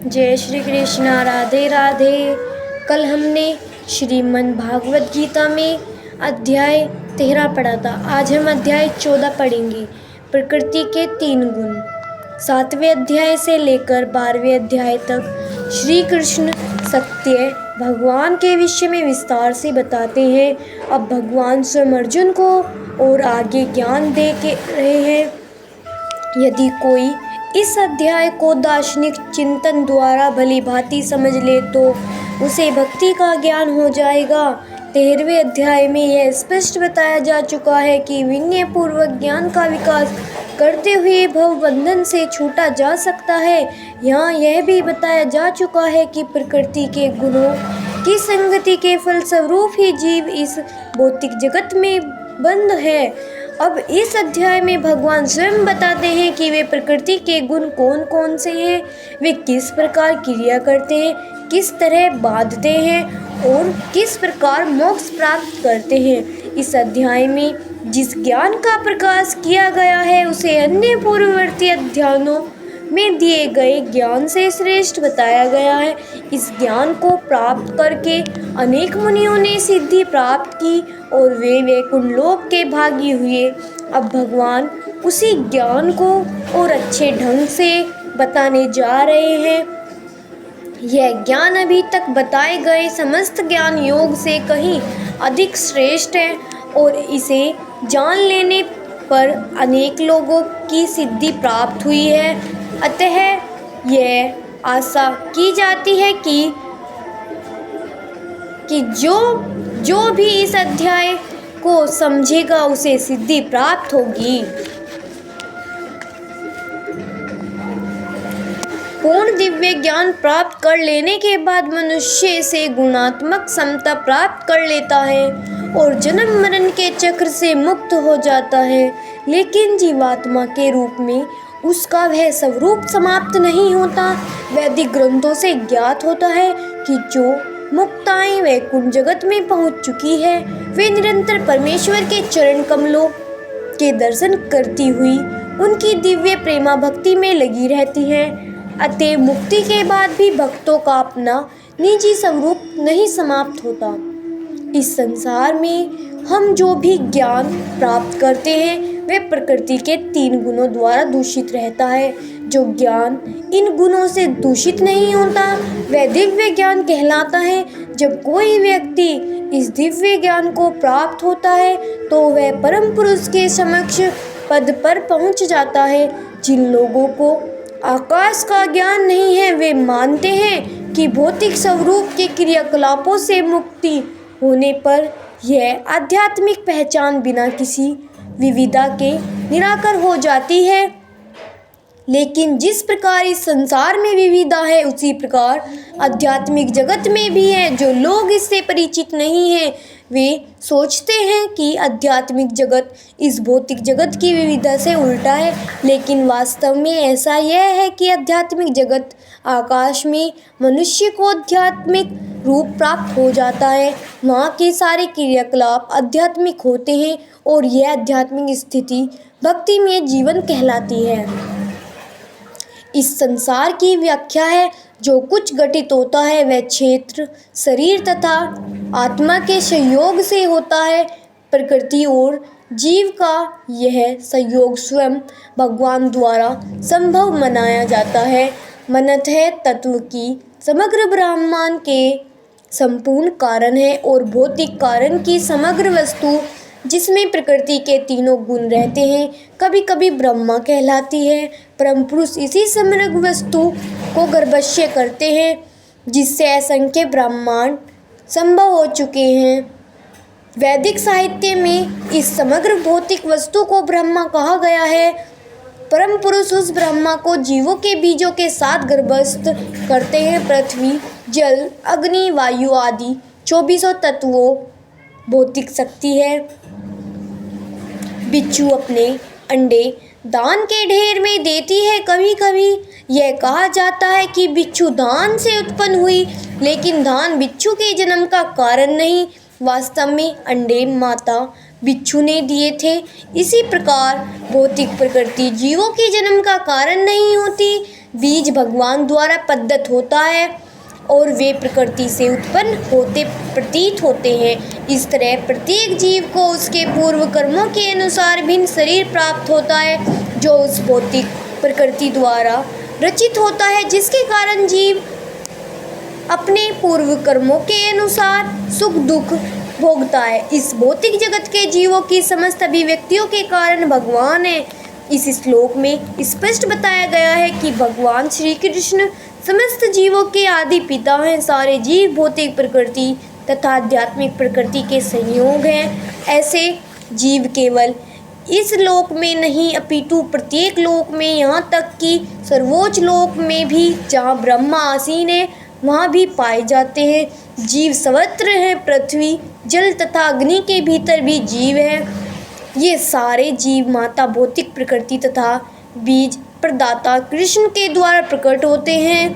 जय श्री कृष्णा। राधे राधे। कल हमने श्रीमद् भागवत गीता में अध्याय 13 पढ़ा था। आज हम अध्याय 14 पढ़ेंगे, प्रकृति के 3 गुण। 7वें अध्याय से लेकर 12वें अध्याय तक श्री कृष्ण सत्य भगवान के विषय में विस्तार से बताते हैं। अब भगवान स्वयं अर्जुन को और आगे ज्ञान दे के रहे हैं। यदि कोई इस अध्याय को दार्शनिक चिंतन द्वारा भली भांति समझ ले तो उसे भक्ति का ज्ञान हो जाएगा। 13वें अध्याय में यह स्पष्ट बताया जा चुका है कि विनय पूर्वक ज्ञान का विकास करते हुए भव बंधन से छूटा जा सकता है। यहाँ यह भी बताया जा चुका है कि प्रकृति के गुणों की संगति के फलस्वरूप ही जीव इस भौतिक जगत में बंद है। अब इस अध्याय में भगवान स्वयं बताते हैं कि वे प्रकृति के गुण कौन कौन से हैं, वे किस प्रकार क्रिया करते हैं, किस तरह बांधते हैं और किस प्रकार मोक्ष प्राप्त करते हैं। इस अध्याय में जिस ज्ञान का प्रकाश किया गया है उसे अन्य पूर्ववर्ती अध्यायों में दिए गए ज्ञान से श्रेष्ठ बताया गया है। इस ज्ञान को प्राप्त करके अनेक मुनियों ने सिद्धि प्राप्त की और वे वैकुंठ लोक के भागी हुए। अब भगवान उसी ज्ञान को और अच्छे ढंग से बताने जा रहे हैं। यह ज्ञान अभी तक बताए गए समस्त ज्ञान योग से कहीं अधिक श्रेष्ठ है और इसे जान लेने पर अनेक लोगों की सिद्धि प्राप्त हुई है। अतः यह आशा की जाती है कि जो भी इस अध्याय को समझेगा उसे सिद्धि प्राप्त होगी। पूर्ण दिव्य ज्ञान प्राप्त कर लेने के बाद मनुष्य से गुणात्मक समता प्राप्त कर लेता है और जन्म मरण के चक्र से मुक्त हो जाता है। लेकिन जीवात्मा के रूप में उसका वह स्वरूप समाप्त नहीं होता। वैदिक ग्रंथों से ज्ञात होता है कि जो मुक्ताएं वैकुंठ जगत में पहुंच चुकी है वे निरंतर परमेश्वर के चरण कमलों के दर्शन करती हुई उनकी दिव्य प्रेमा भक्ति में लगी रहती हैं। अतः मुक्ति के बाद भी भक्तों का अपना निजी स्वरूप नहीं समाप्त होता। इस संसार में हम जो भी ज्ञान प्राप्त करते हैं वे प्रकृति के 3 गुणों द्वारा दूषित रहता है। जो ज्ञान इन गुणों से दूषित नहीं होता वह दिव्य ज्ञान कहलाता है। जब कोई व्यक्ति इस दिव्य ज्ञान को प्राप्त होता है तो वह परम पुरुष के समक्ष पद पर पहुंच जाता है। जिन लोगों को आकाश का ज्ञान नहीं है वे मानते हैं कि भौतिक स्वरूप के क्रियाकलापों से मुक्ति होने पर यह आध्यात्मिक पहचान बिना किसी विविधा के निराकर हो जाती है। लेकिन जिस प्रकार इस संसार में विविधा है उसी प्रकार आध्यात्मिक जगत में भी है। जो लोग इससे परिचित नहीं हैं वे सोचते हैं कि आध्यात्मिक जगत इस भौतिक जगत की विविधा से उल्टा है, लेकिन वास्तव में ऐसा यह है कि आध्यात्मिक जगत आकाश में मनुष्य को आध्यात्मिक रूप प्राप्त हो जाता है। वहाँ के सारे क्रियाकलाप आध्यात्मिक होते हैं और यह आध्यात्मिक स्थिति भक्ति में जीवन कहलाती है। इस संसार की व्याख्या है जो कुछ घटित होता है वह क्षेत्र शरीर तथा आत्मा के सहयोग से होता है। प्रकृति और जीव का यह सहयोग स्वयं भगवान द्वारा संभव मनाया जाता है। मनतः तत्व की समग्र ब्रह्मांड के संपूर्ण कारण है और भौतिक कारण की समग्र वस्तु जिसमें प्रकृति के 3 गुण रहते हैं कभी कभी ब्रह्मा कहलाती है। परम पुरुष इसी समग्र वस्तु को गर्भाशय करते हैं जिससे असंख्य ब्रह्मांड संभव हो चुके हैं। वैदिक साहित्य में इस समग्र भौतिक वस्तु को ब्रह्मा कहा गया है। परम पुरुष उस ब्रह्मा को जीवों के बीजों के साथ गर्भस्थ करते हैं। पृथ्वी जल अग्नि वायु आदि 24 तत्वों भौतिक शक्ति है। बिच्छू अपने अंडे धान के ढेर में देती है। कभी कभी यह कहा जाता है कि बिच्छू धान से उत्पन्न हुई, लेकिन धान बिच्छू के जन्म का कारण नहीं, वास्तव में अंडे माता बिच्छू ने दिए थे। इसी प्रकार भौतिक प्रकृति जीवों के जन्म का कारण नहीं होती। बीज भगवान द्वारा प्रदत्त होता है और वे प्रकृति से उत्पन्न होते प्रतीत होते हैं। इस तरह प्रत्येक जीव को उसके पूर्व कर्मों के अनुसार भिन्न शरीर प्राप्त होता है जो उस भौतिक प्रकृति द्वारा रचित होता है, जिसके कारण जीव अपने पूर्व कर्मों के अनुसार सुख दुख भोगता है। इस भौतिक जगत के जीवों की समस्त अभिव्यक्तियों के कारण भगवान है। इस श्लोक में स्पष्ट बताया गया है कि भगवान श्री कृष्ण समस्त जीवों के आदि पिता हैं। सारे जीव भौतिक प्रकृति तथा आध्यात्मिक प्रकृति के संयोग हैं। ऐसे जीव केवल इस लोक में नहीं अपितु प्रत्येक लोक में, यहाँ तक कि सर्वोच्च लोक में भी जहाँ ब्रह्मा आसीन है वहाँ भी पाए जाते हैं। जीव सर्वत्र हैं, पृथ्वी जल तथा अग्नि के भीतर भी जीव हैं। ये सारे जीव माता भौतिक प्रकृति तथा बीज प्रदाता कृष्ण के द्वारा प्रकट होते हैं।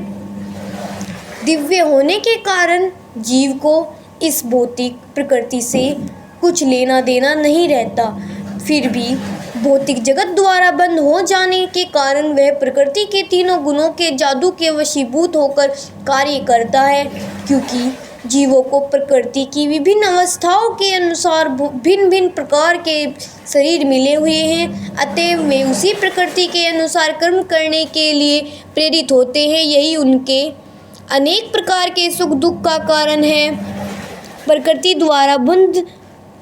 दिव्य होने के कारण जीव को इस भौतिक प्रकृति से कुछ लेना देना नहीं रहता। फिर भी भौतिक जगत द्वारा बंद हो जाने के कारण वह प्रकृति के तीनों गुणों के जादू के वशीभूत होकर कार्य करता है। क्योंकि जीवों को प्रकृति की विभिन्न अवस्थाओं के अनुसार भिन्न भिन्न प्रकार के शरीर मिले हुए हैं, अतएव वे उसी प्रकृति के अनुसार कर्म करने के लिए प्रेरित होते हैं। यही उनके अनेक प्रकार के सुख दुख का कारण है। प्रकृति द्वारा बंध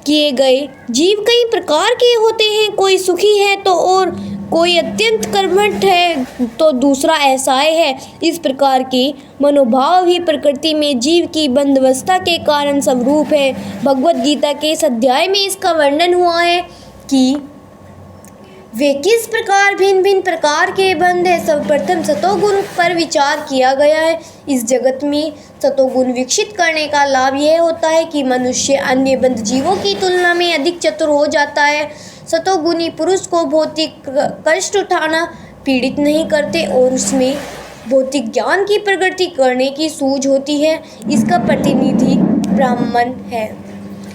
किए गए जीव कई प्रकार के होते हैं। कोई सुखी है तो और कोई अत्यंत कर्मठ है तो दूसरा असहाय है। इस प्रकार के मनोभाव ही प्रकृति में जीव की बंधवस्था के कारण स्वरूप है। भगवद गीता के इस अध्याय में इसका वर्णन हुआ है कि वे किस प्रकार भिन्न भिन्न प्रकार के बंध है। सर्वप्रथम सतोगुण पर विचार किया गया है। इस जगत में सतोगुण विकसित करने का लाभ यह होता है कि मनुष्य अन्य बंध जीवों की तुलना में अधिक चतुर हो जाता है। सतोगुणी पुरुष को भौतिक कष्ट उठाना पीड़ित नहीं करते और उसमें भौतिक ज्ञान की प्रगति करने की सूझ होती है। इसका प्रतिनिधि ब्राह्मण है।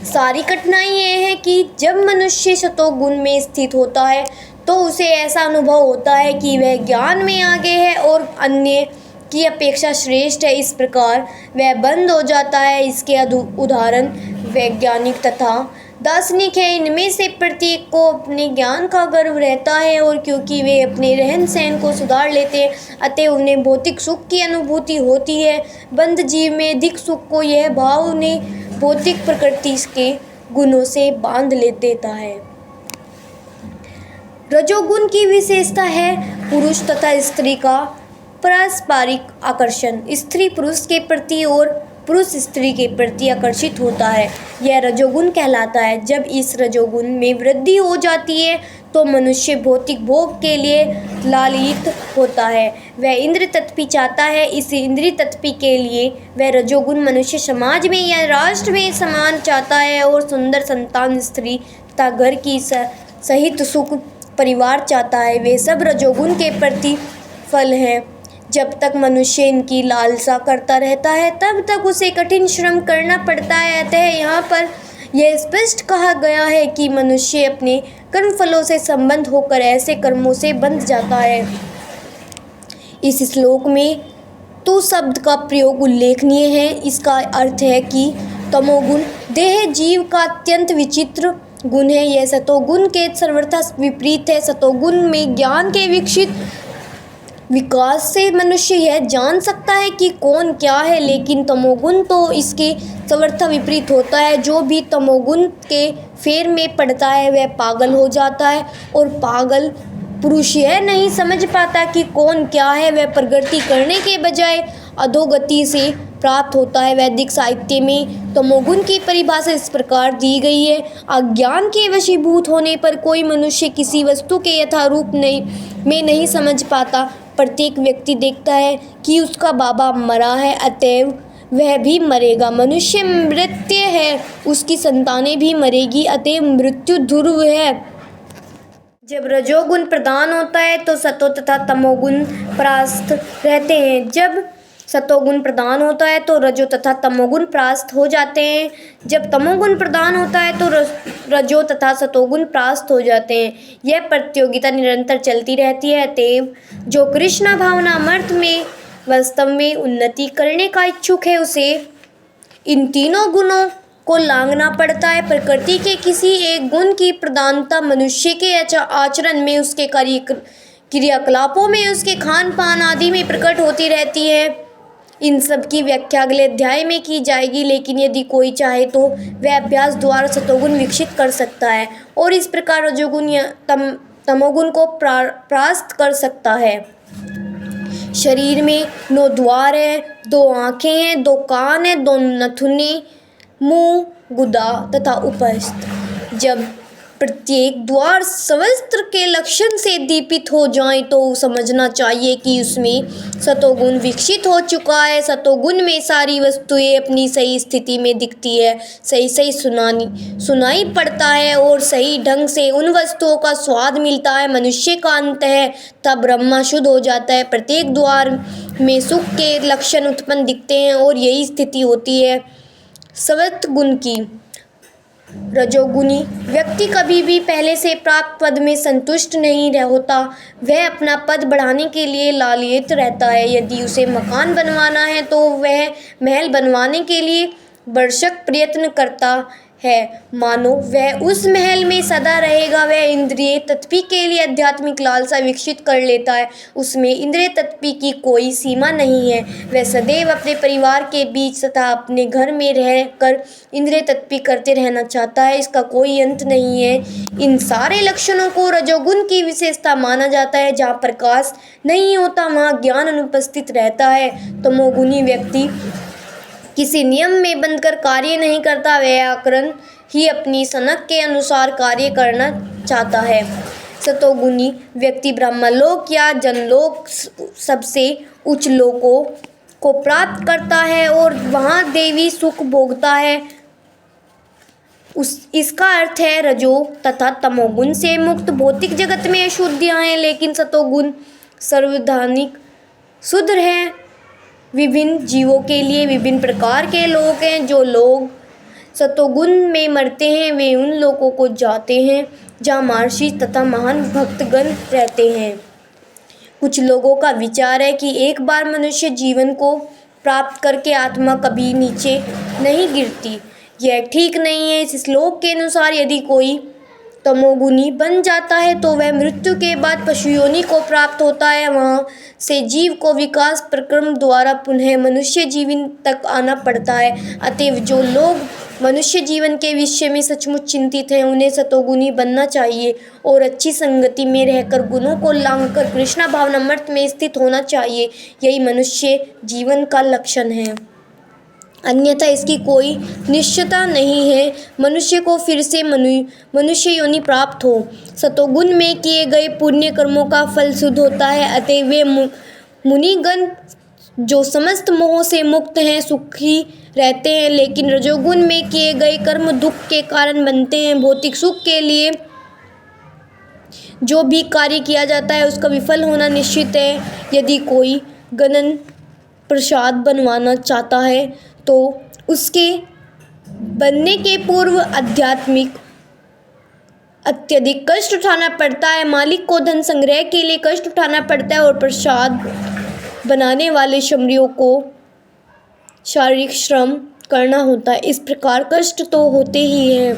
सारी कठिनाई यह है कि जब मनुष्य सतोगुण में स्थित होता है तो उसे ऐसा अनुभव होता है कि वह ज्ञान में आगे है और अन्य की अपेक्षा श्रेष्ठ है। इस प्रकार वह बंद हो जाता है। इसके उदाहरण वैज्ञानिक तथा दार्शनिक है। इनमें से प्रत्येक को अपने ज्ञान का गर्व रहता है और क्योंकि वे अपने रहन सहन को सुधार लेते हैं अतः उन्हें भौतिक सुख की अनुभूति होती है। बंद जीव में अधिक सुख को यह भाव उन्हें भौतिक प्रकृति के गुणों से बांध ले देता है। रजोगुण की विशेषता है पुरुष तथा स्त्री का पारस्परिक आकर्षण। स्त्री पुरुष के प्रति और पुरुष स्त्री के प्रति आकर्षित होता है, यह रजोगुण कहलाता है। जब इस रजोगुण में वृद्धि हो जाती है तो मनुष्य भौतिक भोग के लिए लालित होता है। वह इंद्र तत्पी चाहता है। इस इंद्रिय तत्पी के लिए वह रजोगुण मनुष्य समाज में या राष्ट्र में सम्मान चाहता है और सुंदर संतान, स्त्री तथा घर की सहित सुख परिवार चाहता है। वे सब रजोगुण के प्रतिफल हैं। जब तक मनुष्य इनकी लालसा करता रहता है तब तक उसे कठिन श्रम करना पड़ता है। अतः यहाँ पर यह स्पष्ट कहा गया है कि मनुष्य अपने कर्मफलों से संबंध होकर ऐसे कर्मों से बंध जाता है। इस श्लोक में तो शब्द का प्रयोग उल्लेखनीय है। इसका अर्थ है कि तमोगुण देह जीव का अत्यंत विचित्र गुण है। यह सतोगुण के सर्वथा विपरीत है। सतोगुण में ज्ञान के विकसित विकास से मनुष्य यह जान सकता है कि कौन क्या है, लेकिन तमोगुण तो इसके सर्वथा विपरीत होता है। जो भी तमोगुण के फेर में पड़ता है वह पागल हो जाता है और पागल पुरुष यह नहीं समझ पाता कि कौन क्या है। वह प्रगति करने के बजाय अधोगति से प्राप्त होता है। वैदिक साहित्य में तमोगुण की परिभाषा इस प्रकार दी गई है। अज्ञान के वशीभूत होने पर कोई मनुष्य किसी वस्तु के यथारूप में नहीं समझ पाता। प्रत्येक व्यक्ति देखता है कि उसका बाबा मरा है, अतएव वह भी मरेगा। मनुष्य मृत्य है, उसकी संतानें भी मरेगी, अतएव मृत्यु ध्रुव है। जब रजोगुण प्रधान होता है तो सतो तथा तमोगुण परास्त रहते हैं। जब सतोगुण प्रधान होता है तो रजो तथा तमोगुण परास्त हो जाते हैं। जब तमोगुण प्रधान होता है तो रजो तथा सतोगुण परास्त हो जाते हैं। यह प्रतियोगिता निरंतर चलती रहती है। अतएव जो कृष्ण भावनामर्थ में वास्तव में उन्नति करने का इच्छुक है उसे इन तीनों गुणों को लांघना पड़ता है। प्रकृति के किसी एक गुण की प्रधानता मनुष्य के आचरण में, उसके क्रियाकलापों में, उसके खान पान आदि में प्रकट होती रहती है। इन सब की व्याख्या अगले अध्याय में की जाएगी, लेकिन यदि कोई चाहे तो वह अभ्यास द्वारा सतोगुण विकसित कर सकता है और इस प्रकार रजोगुण या तमोगुण को परास्त कर सकता है। शरीर में 9 द्वार है, 2 आँखें हैं, 2 कान हैं, 2 नथुने, मुंह, गुदा तथा उपस्थ। जब प्रत्येक द्वार सवस्त्र के लक्षण से दीपित हो जाए तो समझना चाहिए कि उसमें सतोगुण विकसित हो चुका है। सतोगुण में सारी वस्तुएं अपनी सही स्थिति में दिखती है, सही सुनाई पड़ता है और सही ढंग से उन वस्तुओं का स्वाद मिलता है। मनुष्य का अंत है तब ब्रह्म शुद्ध हो जाता है। प्रत्येक द्वार में सुख के लक्षण उत्पन्न दिखते हैं और यही स्थिति होती है सत्व गुण की। रजोगुणी व्यक्ति कभी भी पहले से प्राप्त पद में संतुष्ट नहीं होता, वह अपना पद बढ़ाने के लिए लालायित रहता है। यदि उसे मकान बनवाना है तो वह महल बनवाने के लिए भरसक प्रयत्न करता है, मानो वह उस महल में सदा रहेगा। वह इंद्रिय तत्व के लिए आध्यात्मिक लालसा विकसित कर लेता है, उसमें इंद्रिय तत्व की कोई सीमा नहीं है। वह सदैव अपने परिवार के बीच तथा अपने घर में रहकर इंद्रिय तत्व करते रहना चाहता है, इसका कोई अंत नहीं है। इन सारे लक्षणों को रजोगुण की विशेषता माना जाता है। जहाँ प्रकाश नहीं होता वहाँ ज्ञान अनुपस्थित रहता है। तमोगुणी व्यक्ति किसी नियम में बंधकर कार्य नहीं करता, वह आकरण ही अपनी सनक के अनुसार कार्य करना चाहता है। सतोगुणी व्यक्ति ब्रह्मलोक या जनलोक सबसे उच्च लोकों को प्राप्त करता है और वहाँ देवी सुख भोगता है। इसका अर्थ है रजो तथा तमोगुण से मुक्त। भौतिक जगत में अशुद्धियाँ हैं, लेकिन सतोगुण सर्वधानिक शुद्ध है। विभिन्न जीवों के लिए विभिन्न प्रकार के लोक हैं। जो लोग सतोगुण में मरते हैं वे उन लोगों को जाते हैं जहाँ महर्षि तथा महान भक्तगण रहते हैं। कुछ लोगों का विचार है कि एक बार मनुष्य जीवन को प्राप्त करके आत्मा कभी नीचे नहीं गिरती। यह ठीक नहीं है। इस श्लोक के अनुसार यदि कोई तमोगुणी बन जाता है तो वह मृत्यु के बाद पशु योनि को प्राप्त होता है। वहाँ से जीव को विकास प्रक्रम द्वारा पुनः मनुष्य जीवन तक आना पड़ता है। अतएव जो लोग मनुष्य जीवन के विषय में सचमुच चिंतित हैं उन्हें सतोगुणी बनना चाहिए और अच्छी संगति में रहकर गुणों को लांघकर कृष्ण भावनामृत में स्थित होना चाहिए। यही मनुष्य जीवन का लक्षण है, अन्यथा इसकी कोई निश्चयता नहीं है। मनुष्य को फिर से मनुष्य योनि प्राप्त हो। सतोगुण में किए गए पुण्य कर्मों का फल शुद्ध होता है, अतः वे मुनिगण जो समस्त मोह से मुक्त हैं सुखी रहते हैं। लेकिन रजोगुण में किए गए कर्म दुख के कारण बनते हैं। भौतिक सुख के लिए जो भी कार्य किया जाता है उसका विफल होना निश्चित है। यदि कोई गणन प्रसाद बनवाना चाहता है तो उसके बनने के पूर्व आध्यात्मिक अत्यधिक कष्ट उठाना पड़ता है। मालिक को धन संग्रह के लिए कष्ट उठाना पड़ता है और प्रसाद बनाने वाले श्रमियों को शारीरिक श्रम करना होता है। इस प्रकार कष्ट तो होते ही हैं।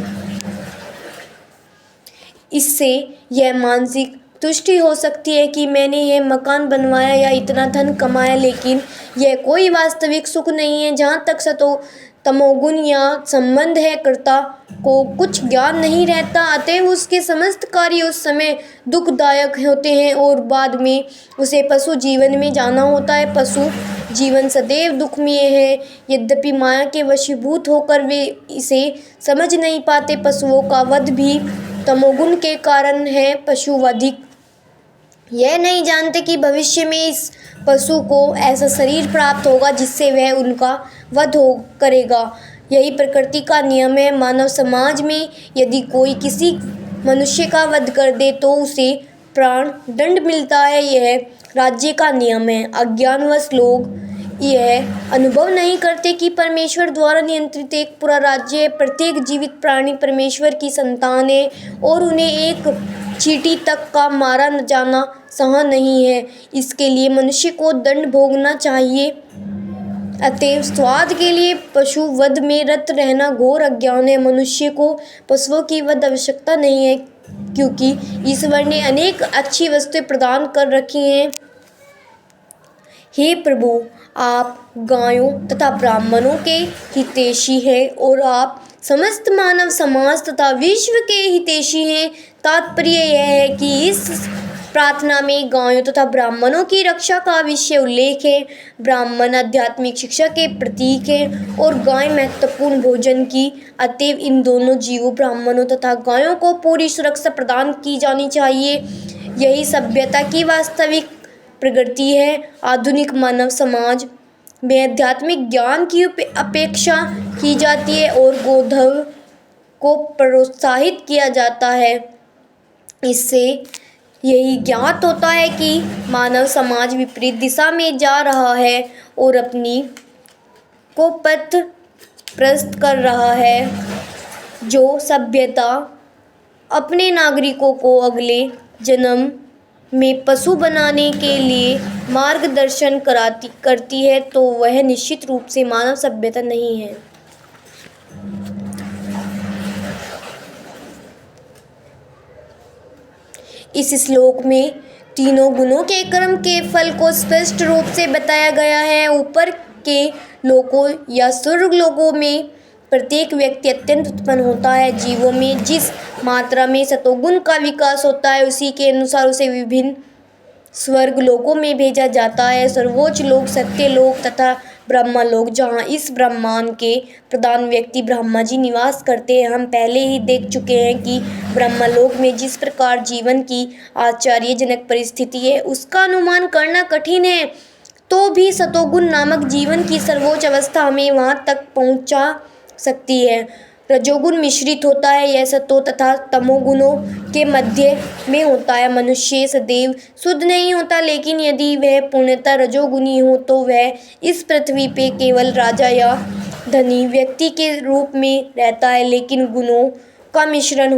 इससे यह मानसिक तुष्टि हो सकती है कि मैंने यह मकान बनवाया या इतना धन कमाया, लेकिन यह कोई वास्तविक सुख नहीं है। जहाँ तक तमोगुण या संबंध है, कर्ता को कुछ ज्ञान नहीं रहता, अतएव उसके समस्त कार्य उस समय दुखदायक होते हैं और बाद में उसे पशु जीवन में जाना होता है। पशु जीवन सदैव दुखमय है। यद्यपि माया के वशीभूत होकर वे इसे समझ नहीं पाते। पशुओं का वध भी तमोगुण के कारण है। पशुवधिक यह नहीं जानते कि भविष्य में इस पशु को ऐसा शरीर प्राप्त होगा जिससे वह उनका वध करेगा। यही प्रकृति का नियम है। मानव समाज में यदि कोई किसी मनुष्य का वध कर दे तो उसे प्राण दंड मिलता है। यह राज्य का नियम है। अज्ञानवश लोग यह अनुभव नहीं करते कि परमेश्वर द्वारा नियंत्रित एक पूरा राज्य है। प्रत्येक जीवित प्राणी परमेश्वर की संतान है और उन्हें एक चींटी तक का मारा जाना सहन नहीं है। इसके लिए मनुष्य को दंड भोगना चाहिए। अतएव स्वाद के लिए पशु वध में रत रहना घोर अज्ञान है। मनुष्य को पशुओं की वध आवश्यकता नहीं है, क्योंकि ईश्वर ने अनेक अच्छी वस्तुएं प्रदान कर रखी हैं। हे प्रभु, आप गायों तथा ब्राह्मणों के हितैषी हैं और आप समस्त मानव समाज तथा विश्व के हितैषी हैं। तात्पर्य यह है कि इस प्रार्थना में गायों तथा ब्राह्मणों की रक्षा का विषय उल्लेख है। ब्राह्मण आध्यात्मिक शिक्षा के प्रतीक है और गाय महत्वपूर्ण भोजन की। अतएव इन दोनों जीवों ब्राह्मणों तथा गायों को पूरी सुरक्षा प्रदान की जानी चाहिए। यही सभ्यता की वास्तविक प्रगति है। आधुनिक मानव समाज में आध्यात्मिक ज्ञान की अपेक्षा की जाती है और गोधन को प्रोत्साहित किया जाता है। इससे यही ज्ञात होता है कि मानव समाज विपरीत दिशा में जा रहा है और अपनी को पथ भ्रष्ट कर रहा है। जो सभ्यता अपने नागरिकों को अगले जन्म में पशु बनाने के लिए मार्गदर्शन करती है, तो वह निश्चित रूप से मानव सभ्यता नहीं है। इस श्लोक में तीनों गुणों के कर्म के फल को स्पष्ट रूप से बताया गया है। ऊपर के लोकों या स्वर्ग लोकों में प्रत्येक व्यक्ति अत्यंत उत्पन्न होता है। जीवों में जिस मात्रा में सतोगुण का विकास होता है, उसी के अनुसार उसे विभिन्न स्वर्ग लोकों में भेजा जाता है। सर्वोच्च लोक सत्य लोक तथा ब्रह्मा लोक, जहाँ इस ब्रह्मांड के प्रधान व्यक्ति ब्रह्मा जी निवास करते हैं। हम पहले ही देख चुके हैं कि ब्रह्मा लोक में जिस प्रकार जीवन की आश्चर्यजनक परिस्थिति है, उसका अनुमान करना कठिन है। तो भी सतोगुण नामक जीवन की सर्वोच्च अवस्था हमें वहाँ तक पहुँचा सकती है। रजोगुण मिश्रित होता है, यह सतो तथा तमोगुणों के मध्य में होता है। मनुष्य सदैव शुद्ध नहीं होता, लेकिन यदि वह पूर्णतः रजोगुणी हो तो वह इस पृथ्वी पे केवल राजा या धनी व्यक्ति के रूप में रहता है। लेकिन गुणों का मिश्रण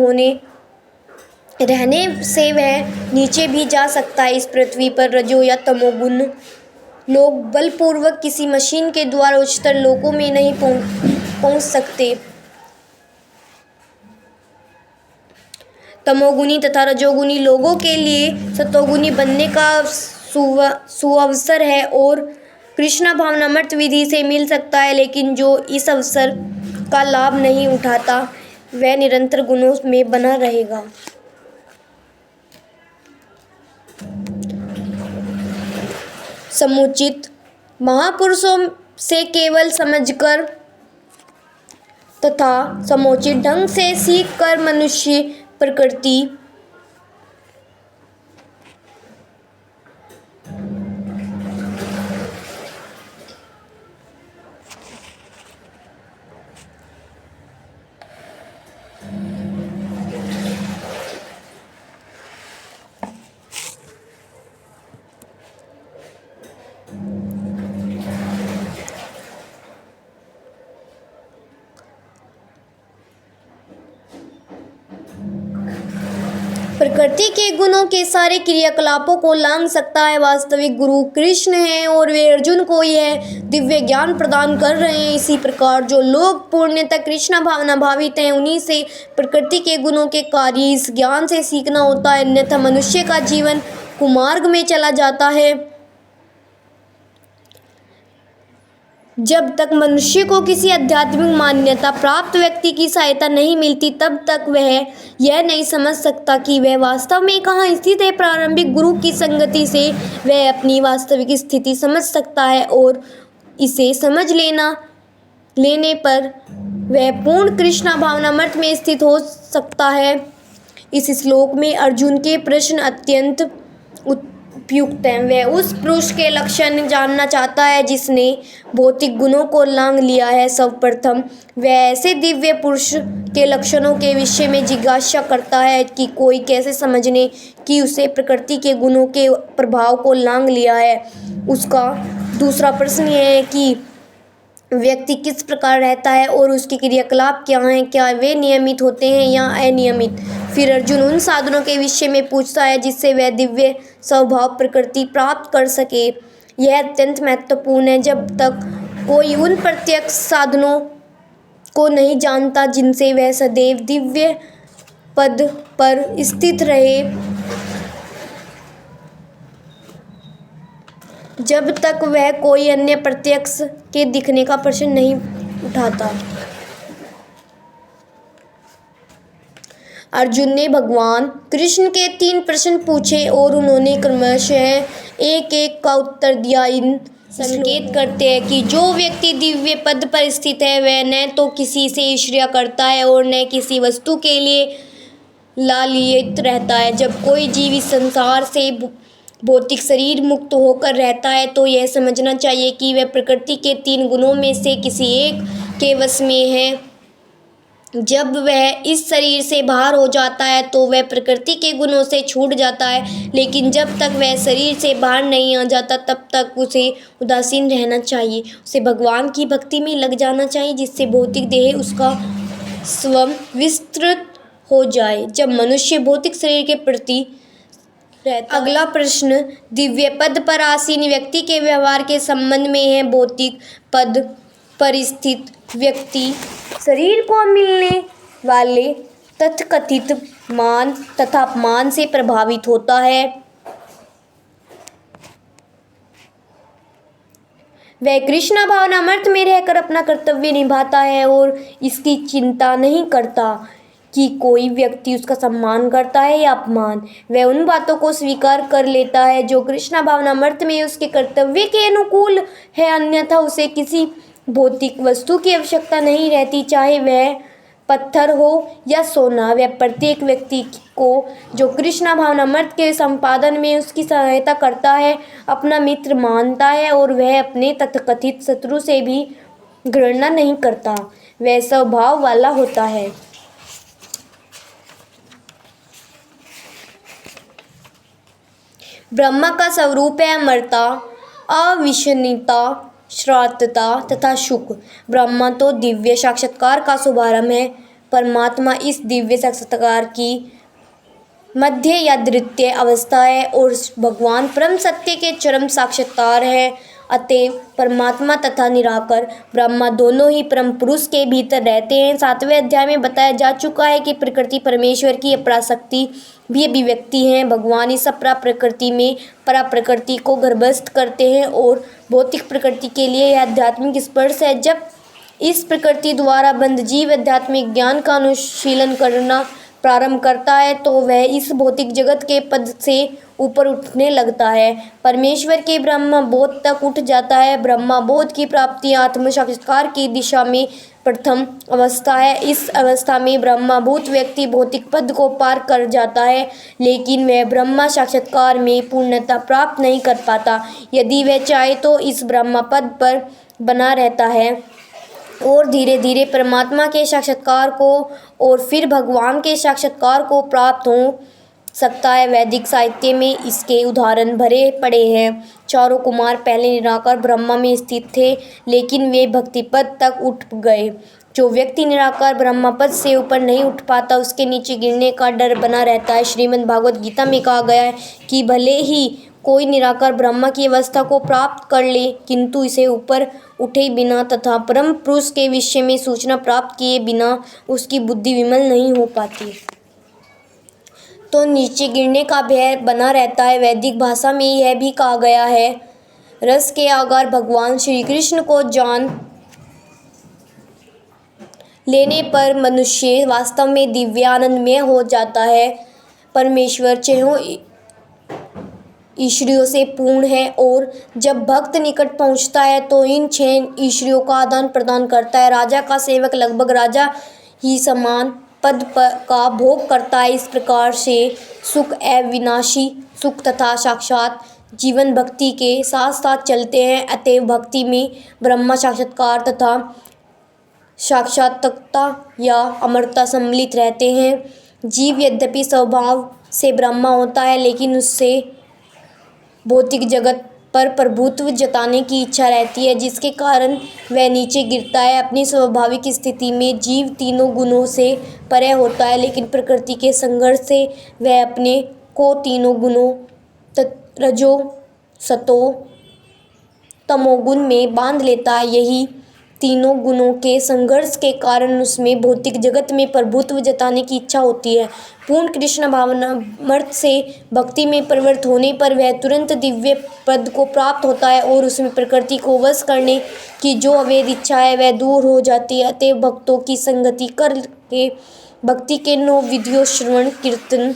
रहने से वह नीचे भी जा सकता है। इस पृथ्वी पर रजो या तमोगुण लोग बलपूर्वक किसी मशीन के द्वारा उच्चतर लोकों में नहीं पहुंच सकते। तमोगुणी तथा रजोगुणी लोगों के लिए सतोगुणी बनने का सुअवसर है और कृष्णा भावनामृत विधि से मिल सकता है। लेकिन जो इस अवसर का लाभ नहीं उठाता, वह निरंतर गुणों में बना रहेगा। समुचित महापुरुषों से केवल समझकर तथा समुचित ढंग से सीखकर मनुष्य प्रकृति प्रकृति के गुणों के सारे क्रियाकलापों को लांघ सकता है। वास्तविक गुरु कृष्ण हैं और वे अर्जुन को यह दिव्य ज्ञान प्रदान कर रहे हैं। इसी प्रकार जो लोग पूर्णतः कृष्ण भावना भावित हैं, उन्हीं से प्रकृति के गुणों के कार्य इस ज्ञान से सीखना होता है, अन्यथा मनुष्य का जीवन कुमार्ग में चला जाता है। जब तक मनुष्य को किसी आध्यात्मिक मान्यता प्राप्त व्यक्ति की सहायता नहीं मिलती, तब तक वह यह नहीं समझ सकता कि वह वास्तव में कहाँ स्थित है। प्रारंभिक गुरु की संगति से वह अपनी वास्तविक स्थिति समझ सकता है और इसे समझ लेने पर वह पूर्ण कृष्णा भावनामृत में स्थित हो सकता है। इस श्लोक में अर्जुन के प्रश्न अत्यंत उपयुक्त हैं। वह उस पुरुष के लक्षण जानना चाहता है जिसने भौतिक गुणों को लांघ लिया है। सर्वप्रथम वह ऐसे दिव्य पुरुष के लक्षणों के विषय में जिज्ञासा करता है कि कोई कैसे समझने कि उसे प्रकृति के गुणों के प्रभाव को लांघ लिया है। उसका दूसरा प्रश्न यह है कि व्यक्ति किस प्रकार रहता है और उसके क्रियाकलाप क्या हैं, क्या वे नियमित होते हैं या अनियमित। फिर अर्जुन उन साधनों के विषय में पूछता है जिससे वह दिव्य स्वभाव प्रकृति प्राप्त कर सके। यह अत्यंत महत्वपूर्ण है जब तक कोई उन प्रत्यक्ष साधनों को नहीं जानता जिनसे वह सदैव दिव्य पद पर स्थित रहे, जब तक वह कोई अन्य प्रत्यक्ष के दिखने का प्रश्न नहीं उठाता। अर्जुन ने भगवान कृष्ण के 3 प्रश्न पूछे और उन्होंने क्रमशः एक एक का उत्तर दिया। इन संकेत करते हैं कि जो व्यक्ति दिव्य पद पर स्थित है वह न तो किसी से ईर्ष्या करता है और न किसी वस्तु के लिए लालयित रहता है। जब कोई जीव इस संसार से भौतिक शरीर मुक्त होकर रहता है तो यह समझना चाहिए कि वह प्रकृति के 3 गुणों में से किसी एक के वश में है। जब वह इस शरीर से बाहर हो जाता है तो वह प्रकृति के गुणों से छूट जाता है, लेकिन जब तक वह शरीर से बाहर नहीं आ जाता तब तक उसे उदासीन रहना चाहिए। उसे भगवान की भक्ति में लग जाना चाहिए जिससे भौतिक देह उसका स्वयं विस्तृत हो जाए। जब मनुष्य भौतिक शरीर के प्रति अगला प्रश्न दिव्य पद पर आसीन व्यक्ति के व्यवहार के संबंध में है। भौतिक पद पर स्थित व्यक्ति शरीर को मिलने वाले तथाकथित मान तथा अपमान से प्रभावित होता है। वह कृष्ण भावनामृत में रहकर अपना कर्तव्य निभाता है और इसकी चिंता नहीं करता कि कोई व्यक्ति उसका सम्मान करता है या अपमान। वह उन बातों को स्वीकार कर लेता है जो कृष्ण भावनामृत में उसके कर्तव्य के अनुकूल है, अन्यथा उसे किसी भौतिक वस्तु की आवश्यकता नहीं रहती, चाहे वह पत्थर हो या सोना। वह प्रत्येक व्यक्ति को जो कृष्ण भावनामृत के संपादन में उसकी सहायता करता है अपना मित्र मानता है और वह अपने तथाकथित शत्रु से भी घृणा नहीं करता। वह स्वभाव वाला होता है। ब्रह्मा का स्वरूप है अमरता, अविश्वसनीयता, श्रान्तता तथा सुख। ब्रह्मा तो दिव्य साक्षात्कार का शुभारंभ है। परमात्मा इस दिव्य साक्षात्कार की मध्य या द्वितीय अवस्था है और भगवान परम सत्य के चरम साक्षात्कार है। अतएव परमात्मा तथा निराकार ब्रह्मा दोनों ही परम पुरुष के भीतर रहते हैं। 7वें अध्याय में बताया जा चुका है कि प्रकृति परमेश्वर की अपराशक्ति भी अभिव्यक्ति है। भगवान इस अपरा प्रकृति में परा प्रकृति को गर्भस्थ करते हैं और भौतिक प्रकृति के लिए यह आध्यात्मिक स्पर्श है। जब इस प्रकृति द्वारा बंध जीव आध्यात्मिक ज्ञान का अनुशीलन करना प्रारंभ करता है तो वह इस भौतिक जगत के पद से ऊपर उठने लगता है, परमेश्वर के ब्रह्म बोध तक उठ जाता है। ब्रह्मा बोध की प्राप्ति आत्म साक्षात्कार की दिशा में प्रथम अवस्था है। इस अवस्था में ब्रह्मभूत व्यक्ति भौतिक पद को पार कर जाता है, लेकिन वह ब्रह्म साक्षात्कार में पूर्णता प्राप्त नहीं कर पाता। यदि वह चाहे तो इस ब्रह्म पद पर बना रहता है और धीरे धीरे परमात्मा के साक्षात्कार को और फिर भगवान के साक्षात्कार को प्राप्त हो सकता है। वैदिक साहित्य में इसके उदाहरण भरे पड़े हैं। चारों कुमार पहले निराकार ब्रह्मा में स्थित थे, लेकिन वे भक्ति पद तक उठ गए। जो व्यक्ति निराकार ब्रह्म पद से ऊपर नहीं उठ पाता उसके नीचे गिरने का डर बना रहता है। श्रीमद् भागवत गीता में कहा गया है कि भले ही कोई निराकार ब्रह्म की अवस्था को प्राप्त कर ले, किंतु इसे ऊपर उठे बिना तथा परम पुरुष के विषय में सूचना प्राप्त किए बिना उसकी बुद्धि विमल नहीं हो पाती, तो नीचे गिरने का भय बना रहता है। वैदिक भाषा में यह भी कहा गया है, रस के आगार भगवान श्री कृष्ण को जान लेने पर मनुष्य वास्तव में दिव्य आनंदमय हो जाता है। परमेश्वर छहों ईश्वरियों से पूर्ण है और जब भक्त निकट पहुंचता है तो इन 6 ईश्वरियों का आदान प्रदान करता है। राजा का सेवक लगभग राजा ही समान पद का भोग करता है। इस प्रकार से सुख अविनाशी सुख तथा साक्षात जीवन भक्ति के साथ साथ चलते हैं। अतएव भक्ति में ब्रह्म साक्षात्कार तथा साक्षात्कारता या अमरता सम्मिलित रहते हैं। जीव यद्यपि स्वभाव से ब्रह्मा होता है, लेकिन उससे भौतिक जगत पर प्रभुत्व जताने की इच्छा रहती है, जिसके कारण वह नीचे गिरता है। अपनी स्वाभाविक स्थिति में जीव तीनों गुणों से परे होता है, लेकिन प्रकृति के संघर्ष से वह अपने को तीनों गुणों रजो सतो तमोगुण में बांध लेता है। यही तीनों गुणों के संघर्ष के कारण उसमें भौतिक जगत में प्रभुत्व जताने की इच्छा होती है। पूर्ण कृष्ण भावनामृत से भक्ति में प्रवृत्त होने पर वह तुरंत दिव्य पद को प्राप्त होता है और उसमें प्रकृति को वश करने की जो अवैध इच्छा है वह दूर हो जाती है। अतएव भक्तों की संगति करके भक्ति के 9 विधियों श्रवण, कीर्तन,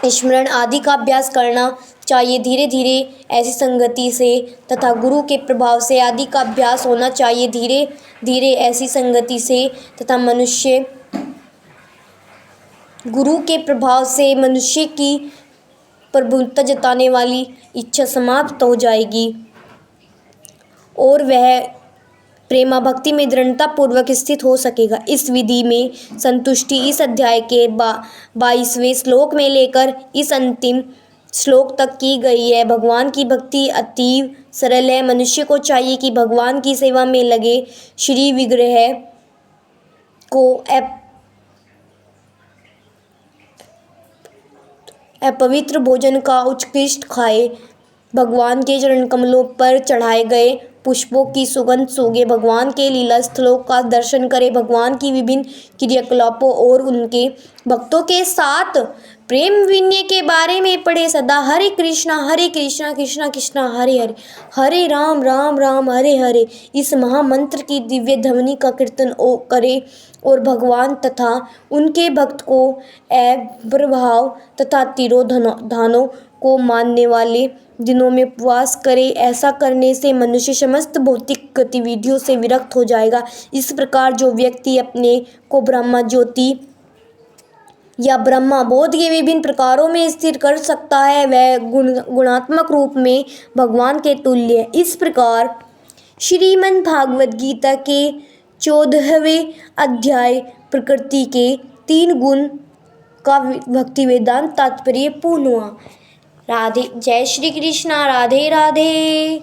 स्मरण आदि का अभ्यास करना चाहिए। धीरे धीरे ऐसी संगति से तथा गुरु के प्रभाव से आदि का अभ्यास होना चाहिए। धीरे धीरे ऐसी संगति से तथा गुरु के प्रभाव से मनुष्य की प्रभुत्व जताने वाली इच्छा समाप्त हो जाएगी और वह प्रेमा भक्ति में दृढ़ता पूर्वक स्थित हो सकेगा। इस विधि में संतुष्टि इस अध्याय के 22वें श्लोक में लेकर इस अंतिम श्लोक तक की गई है। भगवान की भक्ति अतीव सरल है। मनुष्य को चाहिए कि भगवान की सेवा में लगे, श्री विग्रह को अपवित्र भोजन का उत्कृष्ट खाए, भगवान के चरण कमलों पर चढ़ाए गए पुष्पों की सुगंध सूंघे, भगवान के लीला स्थलों का दर्शन करे, भगवान की विभिन्न क्रियाकलापों और उनके भक्तों के साथ प्रेम विनय के बारे में पढ़े। सदा हरे कृष्णा कृष्णा कृष्णा हरे हरे, हरे राम राम हरे हरे इस महामंत्र की दिव्य ध्वनि का कीर्तन करे और भगवान तथा उनके भक्त को अप्रभाव तथा तिरोधानों को मानने वाले दिनों में उपवास करे। ऐसा करने से मनुष्य समस्त भौतिक गतिविधियों से विरक्त हो जाएगा। इस प्रकार जो व्यक्ति अपने को ब्रह्म ज्योति या ब्रह्म बोध के विभिन्न प्रकारों में स्थिर कर सकता है, वह गुणात्मक रूप में भगवान के तुल्य है। इस प्रकार श्रीमद् भागवत गीता के 14वें अध्याय प्रकृति के 3 गुण का भक्ति वेदांत तात्पर्य पूर्ण हुआ। राधे, जय श्री कृष्णा, राधे राधे।